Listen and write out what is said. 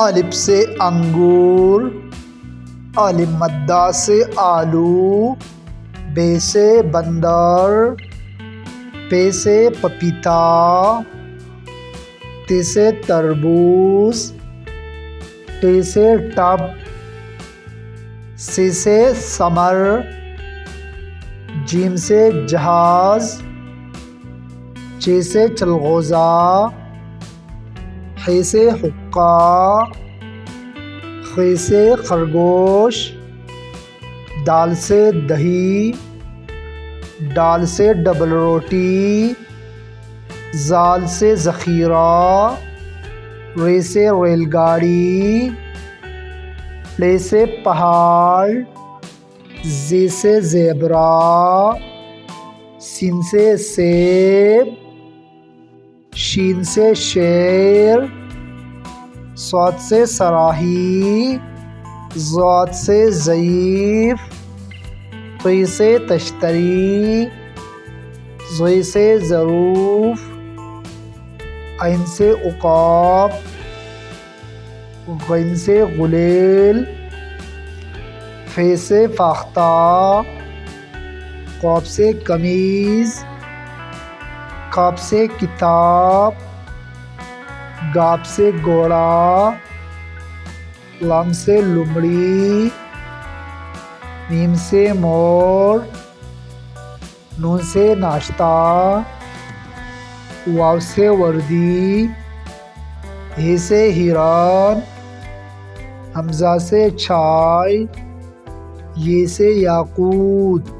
الف سے انگور، الف مدہ سے آلو، بے سے بندر، پے سے پپیتا، تے سے تربوز، ٹے سے ٹب، سے ثمر، جیم سے جہاز، چے سے چلغوزہ، خے سے حقہ، خے سے خرگوش، دال سے دہی، ڈال سے ڈبل روٹی، زال سے ذخیرہ، رے سے ریل گاڑی، پلے سے پہاڑ، زے سے زیبرا، سین سے سیب، شین سے شیر، صاد سے صراحی، ضاد سے ضعیف، طی سے تشتری، ضی سے ظروف، عین سے عقاب، غین سے غلیل، فے سے فاختہ، قاف سے قمیض، کاف سے کتاب، گاپ سے گھوڑا، لام سے لومڑی، میم سے مور، نون سے ناشتہ، واو سے وردی، ہے سے ہرن، حمزہ سے چھائے، یہ سے یاقوت۔